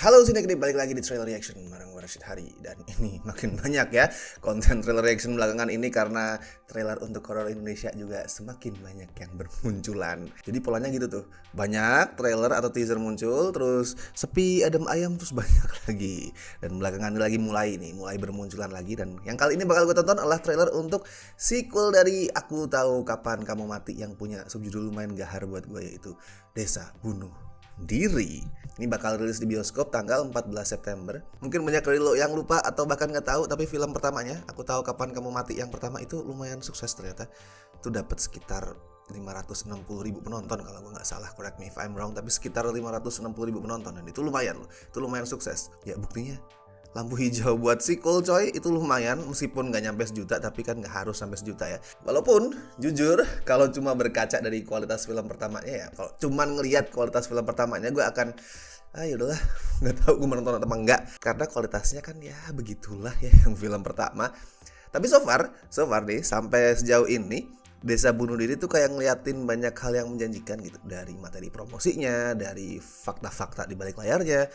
Halo sini balik lagi di trailer reaction bareng gue Rashid Hari. Dan ini makin banyak ya konten trailer reaction belakangan ini karena trailer untuk horor Indonesia juga semakin banyak yang bermunculan. Jadi polanya gitu tuh, banyak trailer atau teaser muncul, terus sepi adem ayam, terus banyak lagi. Dan belakangan ini lagi mulai bermunculan lagi. Dan yang kali ini bakal gue tonton adalah trailer untuk sequel dari Aku Tahu Kapan Kamu Mati yang punya subjudul lumayan gahar buat gue, yaitu Desa Bunuh Diri. Ini bakal rilis di bioskop tanggal 14 September. Mungkin banyak dari lo yang lupa atau bahkan nggak tahu, tapi film pertamanya Aku Tahu Kapan Kamu Mati yang pertama itu lumayan sukses ternyata. Itu dapat sekitar 560.000 penonton kalau gue nggak salah, correct me if I'm wrong, tapi sekitar 560.000 penonton, dan itu lumayan loh. Itu lumayan sukses. Ya buktinya lampu hijau buat sequel coy, itu lumayan, meskipun gak nyampe sejuta, tapi kan gak harus sampai sejuta ya. Walaupun jujur kalau cuma berkaca dari kualitas film pertamanya ya, kalau cuma ngelihat kualitas film pertamanya gue akan yaudahlah, nggak tahu gue menonton atau enggak, karena kualitasnya kan ya begitulah ya yang film pertama. Tapi so far nih sampai sejauh ini Desa Bunuh Diri tuh kayak ngeliatin banyak hal yang menjanjikan gitu, dari materi promosinya, dari fakta-fakta di balik layarnya.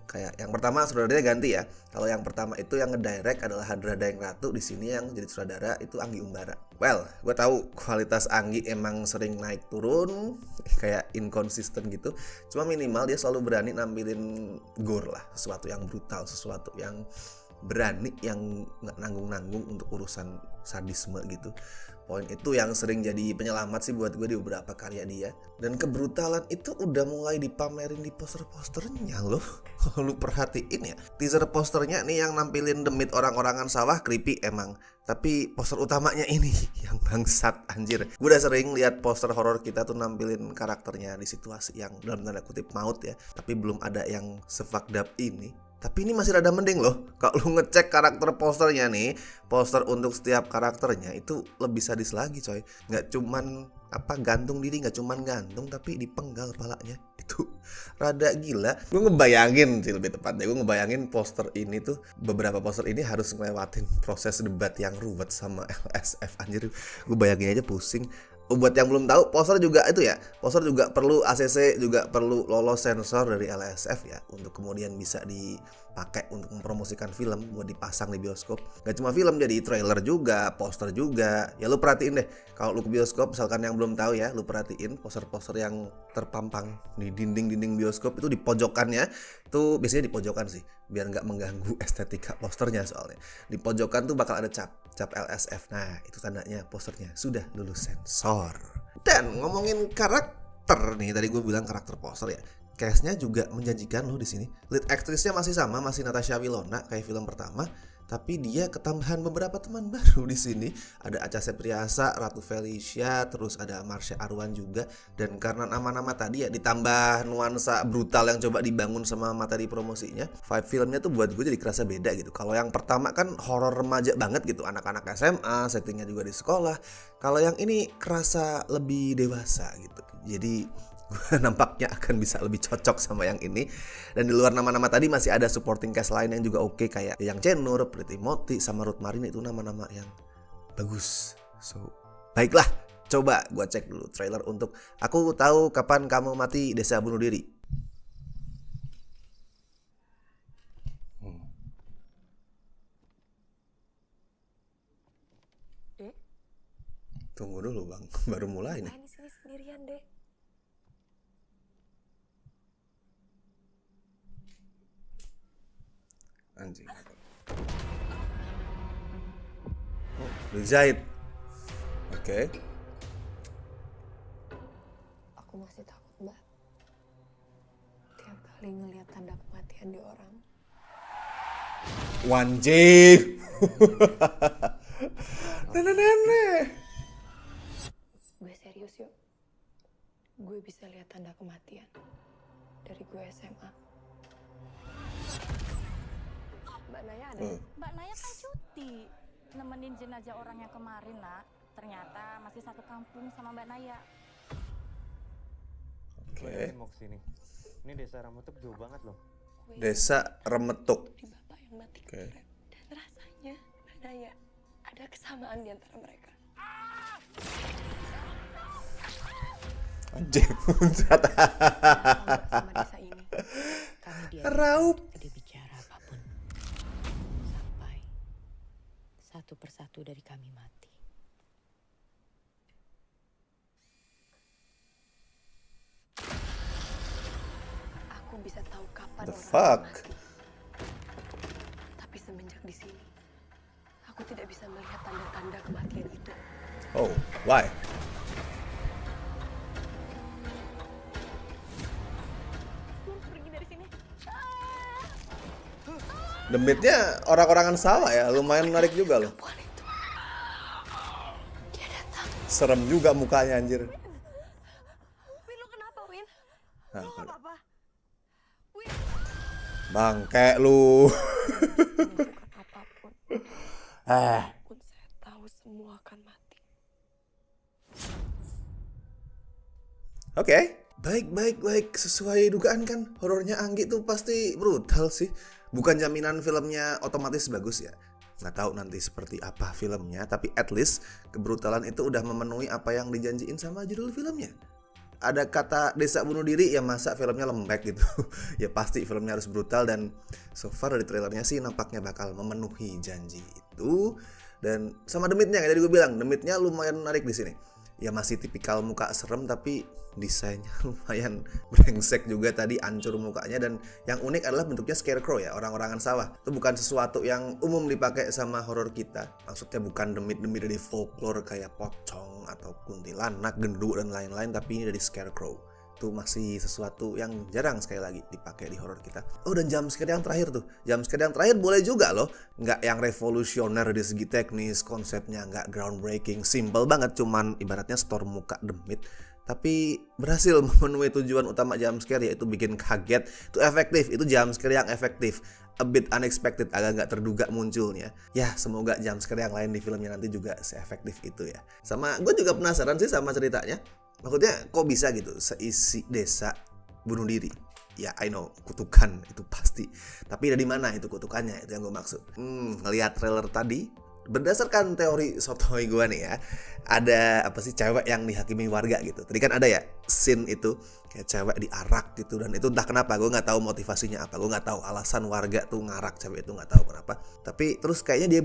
Kayak yang pertama sutradaranya ganti ya. Kalau yang pertama itu yang ngedirect adalah Hadra Dayang Ratu, di sini yang jadi sutradara itu Anggi Umbara. Well, gue tahu kualitas Anggi emang sering naik turun, kayak inconsistent gitu. Cuma minimal dia selalu berani nampilin gore lah, sesuatu yang brutal, sesuatu yang berani, yang nggak nanggung-nanggung untuk urusan sadisme gitu. Poin itu yang sering jadi penyelamat sih buat gue di beberapa karya dia. Dan kebrutalan itu udah mulai dipamerin di poster-posternya loh. Kalau lu perhatiin ya, teaser posternya nih yang nampilin demit orang-orangan sawah, creepy emang. Tapi poster utamanya ini yang bangsat anjir. Gue udah sering lihat poster horor kita tuh nampilin karakternya di situasi yang dalam tanda kutip maut ya, tapi belum ada yang se-fucked up ini. Tapi ini masih rada mending loh. Kalau lu ngecek karakter posternya nih, poster untuk setiap karakternya itu lebih sadis lagi coy. Nggak cuman gantung diri, nggak cuman gantung, tapi dipenggal kepalanya. Itu rada gila. Gue ngebayangin sih, lebih tepatnya gue ngebayangin poster ini tuh, beberapa poster ini harus ngelewatin proses debat yang ruwet sama LSF anjir. Gue bayangin aja pusing. Buat yang belum tahu, poster juga itu ya, poster juga perlu ACC, juga perlu lolos sensor dari LSF ya, untuk kemudian bisa dipakai untuk mempromosikan film buat dipasang di bioskop. Gak cuma film, jadi trailer juga, poster juga. Ya lu perhatiin deh, kalau lu ke bioskop misalkan yang belum tahu ya, lu perhatiin poster-poster yang terpampang di dinding-dinding bioskop itu di pojokannya, itu biasanya di pojokan sih, biar nggak mengganggu estetika posternya soalnya. Di pojokan tuh bakal ada cap LSF. Nah, itu tandanya posternya sudah lulus sensor. Dan ngomongin karakter nih, tadi gue bilang karakter poster ya. Cast-nya juga menjanjikan loh di sini. Lead actress-nya masih sama, masih Natasha Wilona kayak film pertama, tapi dia ketambahan beberapa teman baru di sini. Ada Acha Septriasa, Ratu Felicia, terus ada Marsha Arwan juga. Dan karena nama-nama tadi ya, ditambah nuansa brutal yang coba dibangun sama materi promosinya, vibe filmnya tuh buat gue jadi kerasa beda gitu. Kalau yang pertama kan horor remaja banget gitu, anak-anak SMA, settingnya juga di sekolah. Kalau yang ini kerasa lebih dewasa gitu. Jadi gue nampaknya akan bisa lebih cocok sama yang ini. Dan di luar nama-nama tadi masih ada supporting cast lain yang juga oke, kayak Yang Cenur, Pretty Moti, sama Ruth Marini. Itu nama-nama yang bagus. So, baiklah, coba gue cek dulu trailer untuk Aku Tahu Kapan Kamu Mati Desa Bunuh Diri. Dek, Tunggu dulu bang, baru mulai nih. ngapain di sini sendirian, Dek? Anjing. Oh, Rizait. Oke. Aku masih takut, Mbak. Tiap kali ngelihat tanda kematian di orang. Wanjing. Nenek-nenek. Gue serius yuk. Gue bisa lihat tanda kematian dari gue SMA. Mbak Naya ada? Mbak Naya kan cuti nemenin jenazah orang yang kemarin, Nak. Ternyata masih satu kampung sama Mbak Naya. Oke. Mau kesini. Ini desa Rametuk jauh banget loh. Desa Remetuk. Di bapak yang mati Oke. kemarin. Dan rasanya Mbak Naya ada kesamaan di antara mereka. Anjing muncrat. Sama desa ini. kami Raup. diajak dia bicara apapun. Sampai satu persatu dari kami mati. Aku bisa tahu kapan The orang fuck? mati. Tapi semenjak di sini, aku tidak bisa melihat tanda-tanda kematian itu. Oh, why? Pergi dari sini. Demitnya orang-orangan sawah ya, lumayan menarik juga loh. Perempuan itu, dia datang. Serem juga mukanya anjir. Win, lu kenapa, Win? Nah, Lu gak apa-apa? Win. bangke lu. Menunjukkan apapun, pun saya tahu semua akan mati. Oke, baik. Sesuai dugaan kan, horornya Anggi tuh pasti brutal sih. Bukan jaminan filmnya otomatis bagus ya. Nggak tahu nanti seperti apa filmnya, tapi at least kebrutalan itu udah memenuhi apa yang dijanjiin sama judul filmnya. Ada kata desa bunuh diri, ya masa filmnya lembek gitu. Ya pasti filmnya harus brutal, dan so far dari trailernya sih nampaknya bakal memenuhi janji itu. Dan sama demitnya, kayak tadi gue bilang, demitnya lumayan menarik di sini. Ya masih tipikal muka serem, tapi desainnya lumayan brengsek juga tadi, hancur mukanya. Dan yang unik adalah bentuknya scarecrow ya, orang-orangan sawah. Itu bukan sesuatu yang umum dipakai sama horor kita. Maksudnya bukan demit-demit dari folklore kayak pocong atau kuntilanak, gendru dan lain-lain, tapi ini dari scarecrow. Itu masih sesuatu yang jarang sekali lagi dipakai di horor kita. Oh, dan jumpscare yang terakhir tuh. Jumpscare yang terakhir boleh juga loh. Nggak yang revolusioner dari segi teknis, konsepnya nggak groundbreaking. Simple banget, cuman ibaratnya store muka demit. Tapi berhasil memenuhi tujuan utama jumpscare, yaitu bikin kaget. Itu efektif, itu jumpscare yang efektif. A bit unexpected, agak nggak terduga munculnya. Ya, semoga jumpscare yang lain di filmnya nanti juga seefektif itu ya. Sama, gue juga penasaran sih sama ceritanya. Maksudnya kok bisa gitu seisi desa bunuh diri? Ya I know, kutukan itu pasti. Tapi dari mana itu kutukannya? Itu yang gue maksud. Ngelihat trailer tadi, berdasarkan teori sotoy gue nih ya, ada apa sih, cewek yang dihakimi warga gitu. Tadi kan ada ya scene itu kayak cewek diarak gitu, dan itu entah kenapa, gue nggak tahu motivasinya apa, gue nggak tahu alasan warga tuh ngarak cewek itu, nggak tahu kenapa. Tapi terus kayaknya dia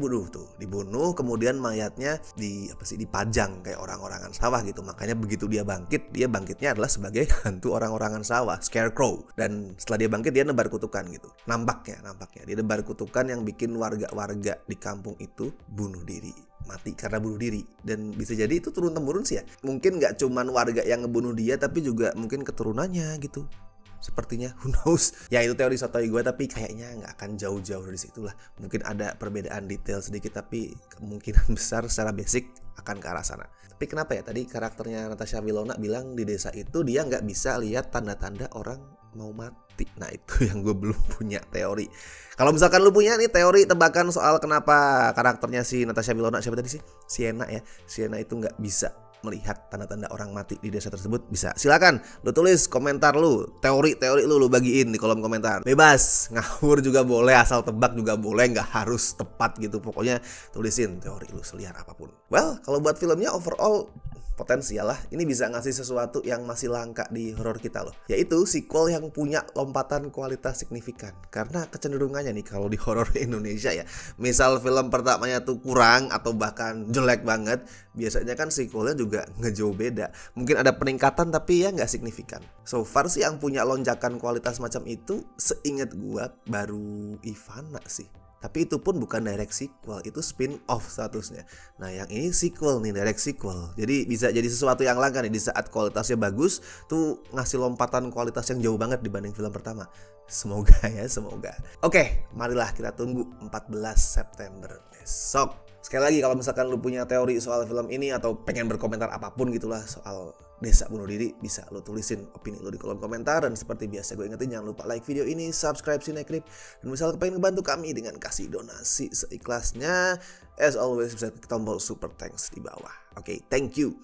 dibunuh, kemudian mayatnya dipajang kayak orang-orangan sawah gitu. Makanya begitu dia bangkitnya adalah sebagai hantu orang-orangan sawah, scarecrow. Dan setelah dia bangkit, dia nebar kutukan gitu. Nampaknya dia nebar kutukan yang bikin warga-warga di kampung itu bunuh diri, mati karena bunuh diri. Dan bisa jadi itu turun temurun sih ya. Mungkin nggak cuman warga yang ngebunuh dia, tapi juga mungkin keturunannya gitu. Sepertinya, who knows. Ya itu teori sotoy gue, tapi kayaknya nggak akan jauh-jauh dari situ lah. Mungkin ada perbedaan detail sedikit, tapi kemungkinan besar secara basic akan ke arah sana. Tapi kenapa ya tadi karakternya Natasha Wilona bilang di desa itu dia nggak bisa lihat tanda-tanda orang mau mati. Nah itu yang gue belum punya teori. Kalau misalkan lu punya nih teori tebakan soal kenapa karakternya si Natasha Wilona, siapa tadi sih? Sienna ya. Sienna itu nggak bisa melihat tanda-tanda orang mati di desa tersebut, bisa silakan lu tulis komentar lu, teori lu bagiin di kolom komentar. Bebas, ngawur juga boleh, asal tebak juga boleh, nggak harus tepat gitu. Pokoknya tulisin teori lu seliar apapun. Well, kalau buat filmnya overall potensial lah, ini bisa ngasih sesuatu yang masih langka di horor kita loh, yaitu sequel yang punya lompatan kualitas signifikan. Karena kecenderungannya nih kalau di horor Indonesia ya, misal film pertamanya tuh kurang atau bahkan jelek banget, biasanya kan sequelnya juga ngejauh beda. Mungkin ada peningkatan tapi ya nggak signifikan. So far sih yang punya lonjakan kualitas macam itu, seingat gua baru Ivana sih. Tapi itu pun bukan direct sequel, itu spin-off statusnya. Nah yang ini sequel nih, direct sequel. Jadi bisa jadi sesuatu yang langka nih, di saat kualitasnya bagus tuh ngasih lompatan kualitas yang jauh banget dibanding film pertama. Semoga ya, semoga. Oke, marilah kita tunggu 14 September besok. Sekali lagi, kalau misalkan lu punya teori soal film ini atau pengen berkomentar apapun gitulah soal desa bunuh diri, bisa lu tulisin opini lu di kolom komentar. Dan seperti biasa gue ingetin, jangan lupa like video ini, subscribe Cinecrip, dan misalnya pengen ngebantu kami dengan kasih donasi seikhlasnya, as always bisa klik tombol super thanks di bawah. Oke, thank you.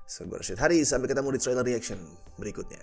So gue Rashid Hari, sampai ketemu di trailer reaction berikutnya.